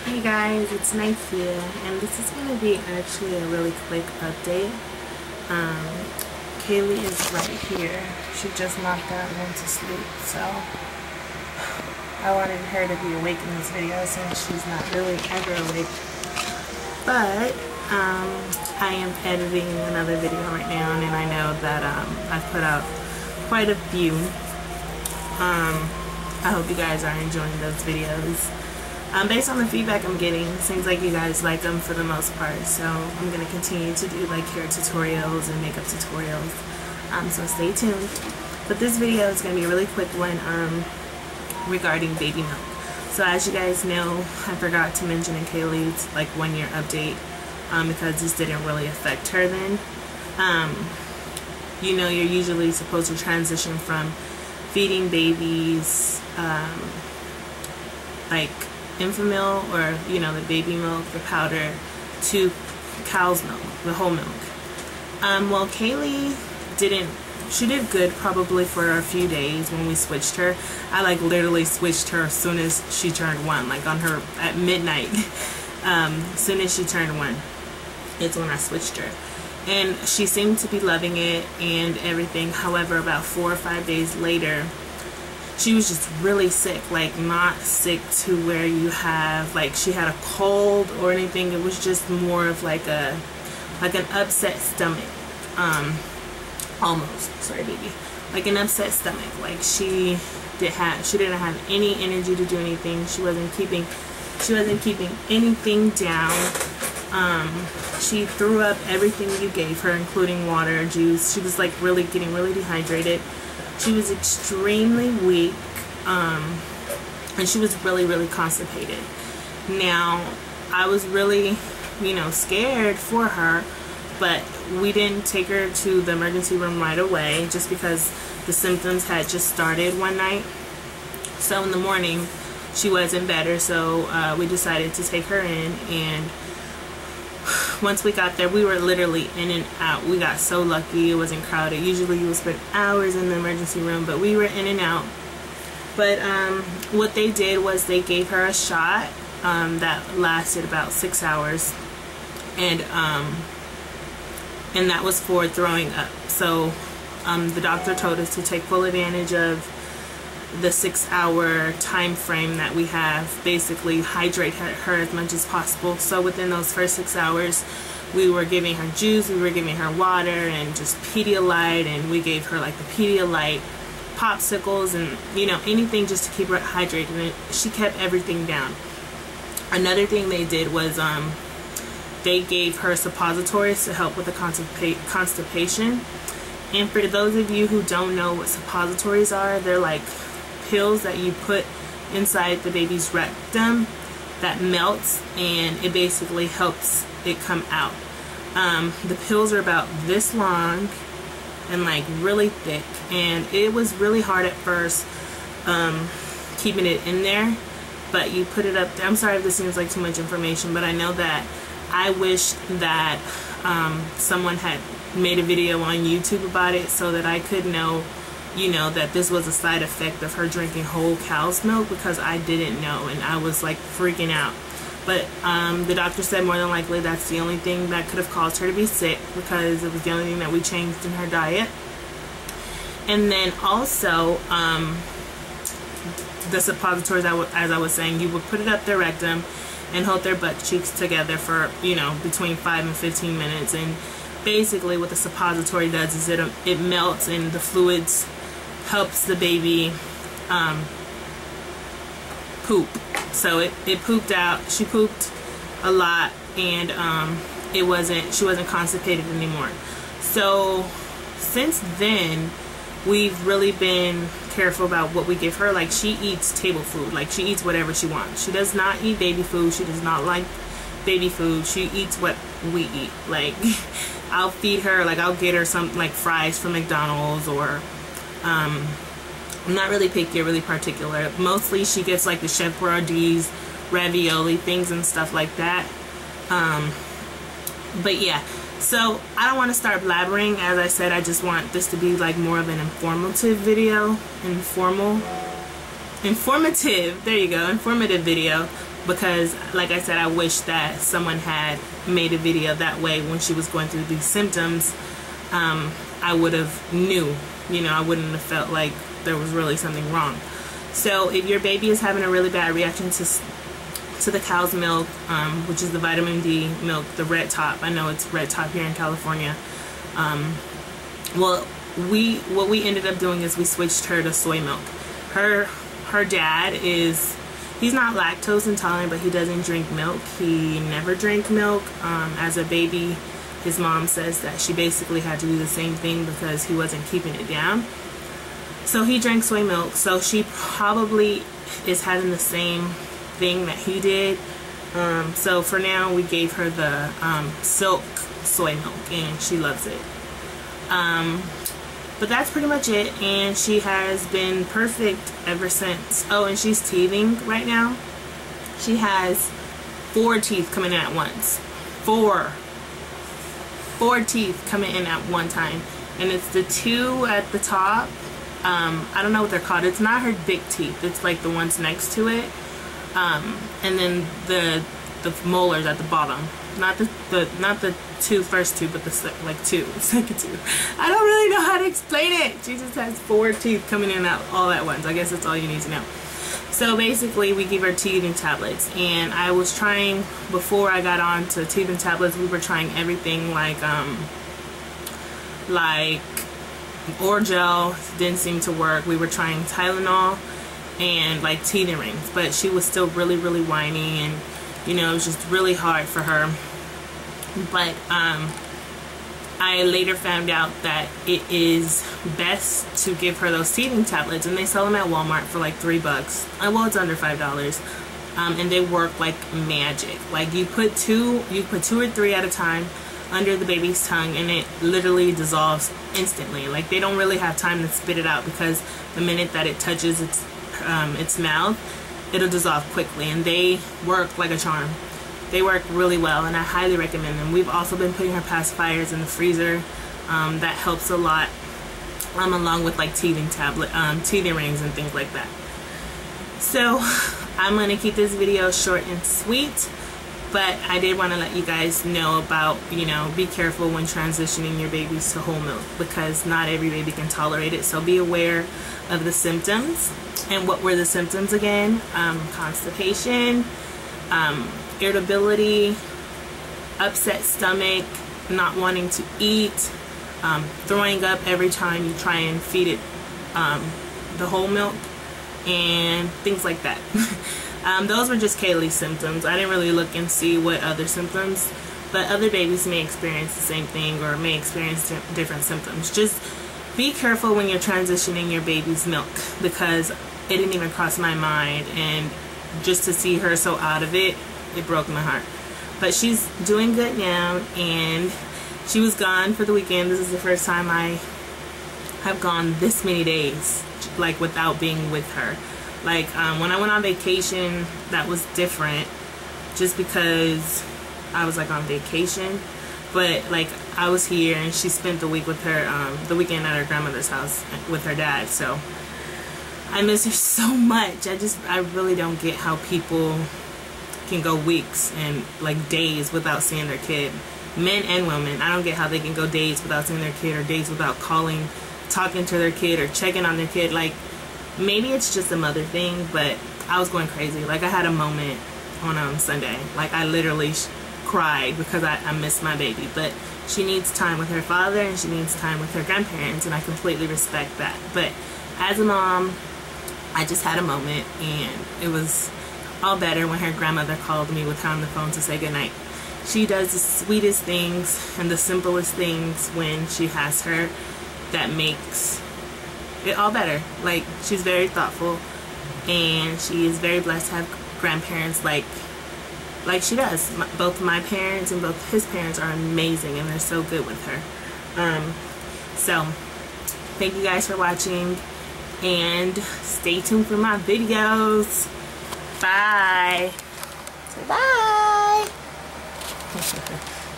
Hey guys, it's Nithia, and this is going to be actually a really quick update. Kaylee is right here. She just knocked out and went to sleep, so I wanted her to be awake in this video since she's not really ever awake. But I am editing another video right now, and I know that I've put out quite a few. I hope you guys are enjoying those videos. Based on the feedback I'm getting, it seems like you guys like them for the most part, so I'm going to continue to do like hair tutorials and makeup tutorials, so stay tuned. But this video is going to be a really quick one regarding baby milk. So as you guys know, I forgot to mention in Kaylee's like 1-year update because this didn't really affect her then. You know, you're usually supposed to transition from feeding babies like Enfamil, or you know, the baby milk, the powder, to cow's milk, the whole milk. Well, Kaylee she did good probably for a few days when we switched her. I like literally switched her as soon as she turned 1, like on her at midnight. As soon as she turned 1, it's when I switched her, and she seemed to be loving it and everything. However, about 4 or 5 days later, she was just really sick, like not sick to where you have like she had a cold or anything. It was just more of like an upset stomach, almost, sorry baby, like an upset stomach. Like she didn't have any energy to do anything. She wasn't keeping anything down. She threw up everything you gave her, including water, juice. She was like getting really dehydrated. She was extremely weak, and she was really constipated. Now, I was really, scared for her, but we didn't take her to the emergency room right away just because the symptoms had just started one night. So in the morning, she wasn't better, so we decided to take her in, and once we got there, we were literally in and out. We got so lucky it wasn't crowded. Usually you would spend hours in the emergency room, but we were in and out. But what they did was they gave her a shot that lasted about 6 hours, and that was for throwing up. So the doctor told us to take full advantage of the 6-hour time frame that we have, basically hydrate her as much as possible. So within those first 6 hours, we were giving her juice, we were giving her water, and just Pedialyte, and we gave her like the Pedialyte popsicles and anything just to keep her hydrated, and she kept everything down. Another thing they did was they gave her suppositories to help with the constipation. And for those of you who don't know what suppositories are, they're like pills that you put inside the baby's rectum that melts, and it basically helps it come out. The pills are about this long and like really thick, and it was really hard at first keeping it in there, but you put it up there. I'm sorry if this seems like too much information, but I know that I wish that someone had made a video on YouTube about it so that I could know that this was a side effect of her drinking whole cow's milk, because I didn't know, and I was like freaking out. But the doctor said more than likely that's the only thing that could have caused her to be sick, because it was the only thing that we changed in her diet. And then also the suppositories, as I was saying, you would put it up their rectum and hold their butt cheeks together for between 5 and 15 minutes, and basically what the suppository does is it melts, and the fluids helps the baby poop. So it pooped out. She pooped a lot, and she wasn't constipated anymore. So since then, we've really been careful about what we give her. Like, she eats table food. Like, she eats whatever she wants. She does not eat baby food. She does not like baby food. She eats what we eat. Like, I'll feed her, like I'll get her some like fries from McDonald's, or I'm not really picky or really particular. Mostly she gets like the Chef Boyardee's ravioli things and stuff like that. But yeah, so I don't want to start blabbering. As I said, I just want this to be like more of an informative video. Informative, there you go, informative video because like I said, I wish that someone had made a video that way when she was going through these symptoms. I would have knew, you know, I wouldn't have felt like there was really something wrong. So if your baby is having a really bad reaction to the cow's milk, which is the vitamin D milk, the red top, I know it's red top here in California, well, what we ended up doing is we switched her to soy milk. Her dad he's not lactose intolerant, but he doesn't drink milk. He never drank milk. As a baby, his mom says that she basically had to do the same thing because he wasn't keeping it down. So he drank soy milk. So she probably is having the same thing that he did. So for now, we gave her the Silk soy milk, and she loves it. But that's pretty much it, and she has been perfect ever since. Oh, and she's teething right now. She has 4 teeth coming in at once. Four teeth coming in at one time, and it's the 2 at the top. I don't know what they're called. It's not her big teeth. It's like the ones next to it, and then the molars at the bottom. Not the first two, but the second 2. I don't really know how to explain it. She just has 4 teeth coming in all at once. I guess that's all you need to know. So basically, we give her teething tablets, and I was trying, before I got on to teething tablets, we were trying everything like Orajel didn't seem to work. We were trying Tylenol and like teething rings, but she was still really, really whiny, and you know, it was just really hard for her. But I later found out that it is best to give her those teething tablets, and they sell them at Walmart for like $3. Well, it's under $5, and they work like magic. Like you put 2 or 3 at a time under the baby's tongue, and it literally dissolves instantly. Like they don't really have time to spit it out, because the minute that it touches its mouth, it'll dissolve quickly, and they work like a charm. They work really well, and I highly recommend them. We've also been putting her pacifiers in the freezer. That helps a lot, along with like teething rings and things like that. So I'm gonna keep this video short and sweet, but I did want to let you guys know about, you know, be careful when transitioning your babies to whole milk, because not every baby can tolerate it. So be aware of the symptoms. And what were the symptoms again? Constipation, irritability, upset stomach, not wanting to eat, throwing up every time you try and feed it the whole milk, and things like that. Those were just Kaylee's symptoms. I didn't really look and see what other symptoms, but other babies may experience the same thing or may experience different symptoms. Just be careful when you're transitioning your baby's milk, because it didn't even cross my mind, and just to see her so out of it, it broke my heart. But she's doing good now, and she was gone for the weekend. This is the first time I have gone this many days like without being with her. Like when I went on vacation, that was different, just because I was like on vacation. But like I was here, and she spent the week with her, the weekend at her grandmother's house with her dad. So I miss her so much. I really don't get how people can go weeks and like days without seeing their kid. Men and women. I don't get how they can go days without seeing their kid, or days without calling, talking to their kid, or checking on their kid. Like maybe it's just a mother thing, but I was going crazy. Like I had a moment on Sunday. Like I literally cried because I missed my baby. But she needs time with her father, and she needs time with her grandparents, and I completely respect that. But as a mom, I just had a moment, and it was all better when her grandmother called me with her on the phone to say goodnight. She does the sweetest things and the simplest things when she has her that makes it all better. Like she's very thoughtful, and she is very blessed to have grandparents like she does. Both my parents and both his parents are amazing, and they're so good with her. So thank you guys for watching, and stay tuned for my videos. Bye. Say bye.